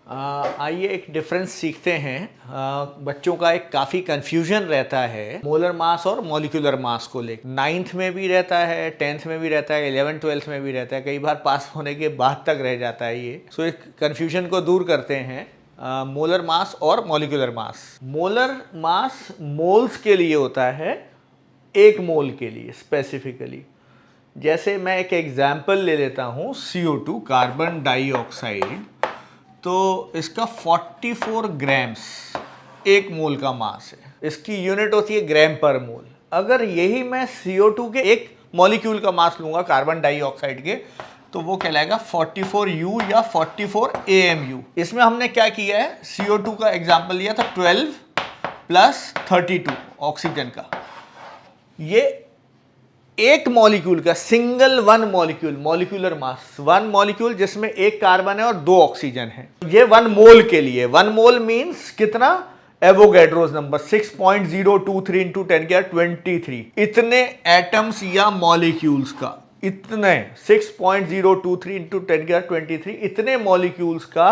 आइए एक डिफरेंस सीखते हैं। बच्चों का एक काफ़ी कंफ्यूजन रहता है मोलर मास और मॉलिक्यूलर मास को लेकर। 9th में भी रहता है, 10th में भी रहता है, 11th 12th में भी रहता है, कई बार पास होने के बाद तक रह जाता है ये। सो एक कंफ्यूजन को दूर करते हैं। मोलर मास और मॉलिक्यूलर मास। मोलर मास मोल्स के लिए होता है, एक मोल के लिए स्पेसिफिकली। जैसे मैं एक एग्जाम्पल ले लेता हूँ, CO2 कार्बन डाइऑक्साइड, तो इसका 44 ग्राम्स एक मोल का मास है। इसकी यूनिट होती है ग्राम पर मोल। अगर यही मैं CO2 के एक मॉलिक्यूल का मास लूंगा कार्बन डाइऑक्साइड के, तो वो कहलाएगा 44U या 44 AMU। इसमें हमने क्या किया है, CO2 का एग्जाम्पल लिया था 12 प्लस 32 ऑक्सीजन का। ये एक मॉलिक्यूल का single one molecule, molecular mass, one molecule जिसमें एक कार्बन है और 2 ऑक्सीजन है। ये 1 मोल के लिए, 1 मोल मींस कितना, एवोगैड्रोस नंबर 6.023 इंटू 10⁻23। इतने एटम्स या मॉलिक्यूल्स का, इतने 6.023 इंटू 10⁻23 इतने मॉलिक्यूल्स का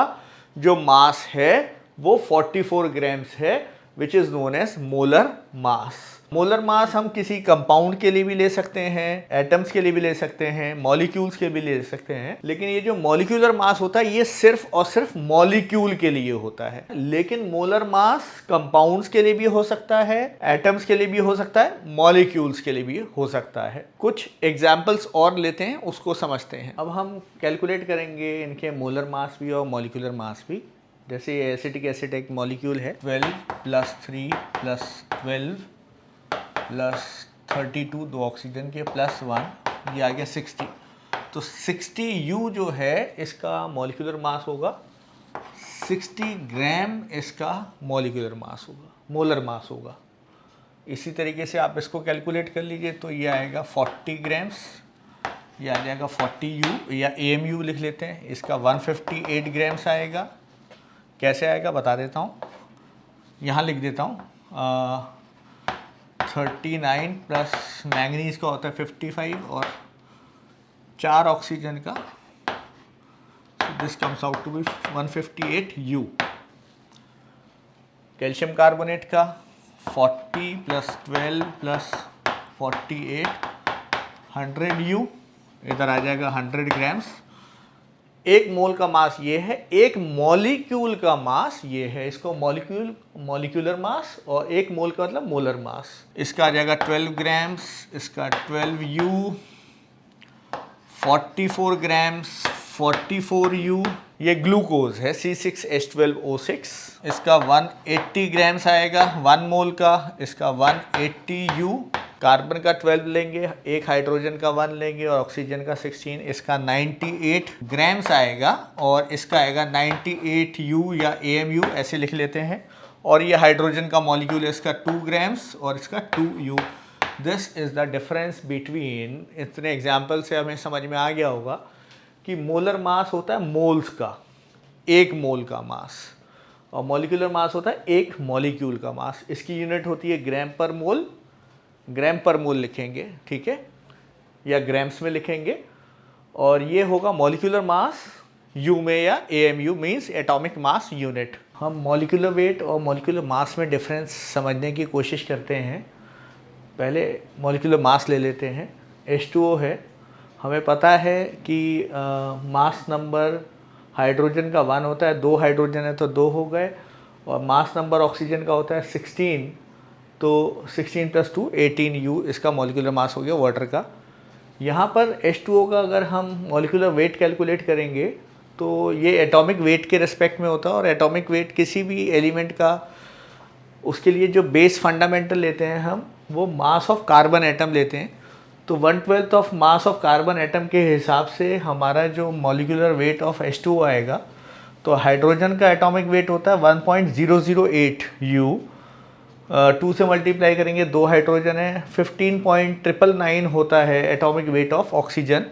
जो मास है वो 44 ग्राम्स है, which is known as molar mass. Molar mass हम किसी कंपाउंड के लिए भी ले सकते हैं, एटम्स के लिए भी ले सकते हैं, मॉलिक्यूल्स के भी ले सकते हैं। लेकिन ये जो मॉलिक्यूलर मास होता है ये सिर्फ और सिर्फ मॉलिक्यूल के लिए होता है। लेकिन मोलर मास कंपाउंड्स के लिए भी हो सकता है, एटम्स के लिए भी हो सकता है, मॉलिक्यूल्स के लिए भी हो सकता है। कुछ एग्जाम्पल्स और लेते हैं, उसको समझते हैं। अब हम कैलकुलेट करेंगे इनके मोलर मास भी और मॉलिक्यूलर मास भी। जैसे एसिटिक एसिड एक मॉलिक्यूल है, 12 प्लस 3 प्लस 12 प्लस 32 2 ऑक्सीजन के प्लस 1, ये आ गया 60। तो 60U जो है इसका मॉलिक्यूलर मास होगा, 60 ग्राम इसका मॉलिक्यूलर मास होगा, मोलर मास होगा। इसी तरीके से आप इसको कैलकुलेट कर लीजिए, तो ये आएगा 40 ग्राम्स, ये आ जाएगा 40U या AMU लिख लेते हैं। इसका 158 ग्राम्स आएगा। कैसे आएगा बता देता हूँ, यहाँ लिख देता हूँ। 39 प्लस मैंगनीज का होता है 55 और 4 ऑक्सीजन का, this comes out to be 158U। Calcium carbonate का 40 प्लस 12 प्लस 48 100U, इधर आ जाएगा 100 ग्राम्स। एक मोल का मास ये है, एक मॉलिक्यूल का मास ये है। इसको मॉलिक्यूलर मास, और एक मोल का मतलब मोलर मास। इसका आ जाएगा 12 ग्राम्स, इसका 12U, 44 ग्राम्स 44U। ये ग्लूकोज है C6H12O6। इसका 180 ग्राम्स आएगा 1 मोल का, इसका 180U। कार्बन का 12 लेंगे, एक हाइड्रोजन का 1 लेंगे और ऑक्सीजन का 16, इसका 98 ग्राम्स आएगा और इसका आएगा 98U या AMU, ऐसे लिख लेते हैं। और ये हाइड्रोजन का मॉलिक्यूल है, इसका 2 ग्राम्स और इसका 2U। This is the difference between, इतने एग्जाम्पल से हमें समझ में आ गया होगा कि मोलर मास होता है मोल्स का, एक मोल का मास, और मॉलिक्यूलर मास होता है एक मॉलिक्यूल का मास। इसकी यूनिट होती है ग्राम पर मोल, ग्राम पर मोल लिखेंगे, ठीक है, या ग्राम्स में लिखेंगे। और ये होगा मॉलिक्यूलर मास U में, या AMU means atomic mass unit. हम मॉलिक्यूलर वेट और मॉलिक्यूलर मास में डिफरेंस समझने की कोशिश करते हैं। पहले मॉलिक्यूलर मास ले लेते हैं। H2O है, हमें पता है कि मास नंबर हाइड्रोजन का 1 होता है, 2 हाइड्रोजन है तो 2 हो गए, और मास नंबर ऑक्सीजन का होता है 16, तो 16 प्लस 2 18U इसका मॉलिक्यूलर मास हो गया वाटर का। यहाँ पर H2O का अगर हम मॉलिक्यूलर वेट कैलकुलेट करेंगे तो ये एटॉमिक वेट के रिस्पेक्ट में होता है, और एटॉमिक वेट किसी भी एलिमेंट का, उसके लिए जो बेस फंडामेंटल लेते हैं हम, वो मास ऑफ कार्बन एटम लेते हैं। तो 1/12 of mass of carbon atom के हिसाब से हमारा जो मॉलिक्यूलर वेट ऑफ H2O आएगा, तो हाइड्रोजन का एटॉमिक वेट होता है 1.008U। 2 से मल्टीप्लाई करेंगे, 2 हाइड्रोजन है, 15.999 होता है एटॉमिक वेट ऑफ ऑक्सीजन।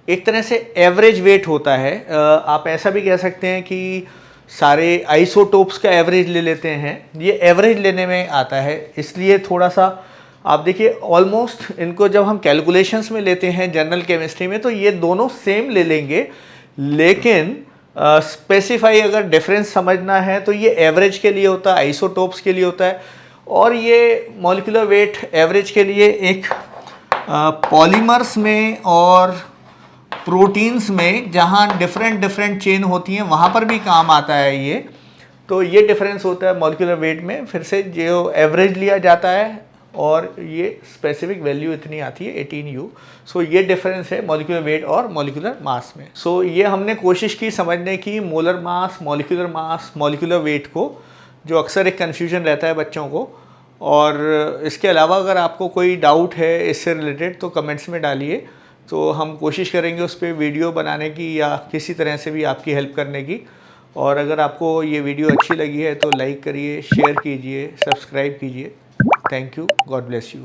एक तरह से एवरेज वेट होता है। आप ऐसा भी कह सकते हैं कि सारे आइसोटोप्स का एवरेज ले लेते हैं, ये एवरेज लेने में आता है। इसलिए थोड़ा सा आप देखिए, ऑलमोस्ट इनको जब हम कैलकुलेशंस में लेते हैं जनरल केमिस्ट्री में, तो ये दोनों सेम ले लेंगे, लेकिन स्पेसिफाई अगर डिफरेंस समझना है तो ये एवरेज के लिए होता है, आइसोटोप्स के लिए होता है, और ये मॉलिक्यूलर वेट एवरेज के लिए एक पॉलीमर्स में और प्रोटीन्स में जहाँ डिफरेंट चेन होती हैं वहाँ पर भी काम आता है ये। तो ये डिफरेंस होता है मॉलिक्यूलर वेट में, फिर से जो एवरेज लिया जाता है और ये स्पेसिफिक वैल्यू इतनी आती है 18U। सो ये डिफरेंस है मॉलिक्यूलर वेट और मॉलिक्यूलर मास में। सो ये हमने कोशिश की समझने की मोलर मास, मॉलिक्यूलर वेट को, जो अक्सर एक कन्फ्यूजन रहता है बच्चों को। और इसके अलावा अगर आपको कोई डाउट है इससे रिलेटेड तो कमेंट्स में डालिए, तो हम कोशिश करेंगे उस पर वीडियो बनाने की या किसी तरह से भी आपकी हेल्प करने की। और अगर आपको ये वीडियो अच्छी लगी है तो लाइक करिए, शेयर कीजिए, सब्सक्राइब कीजिए। Thank you, God bless you.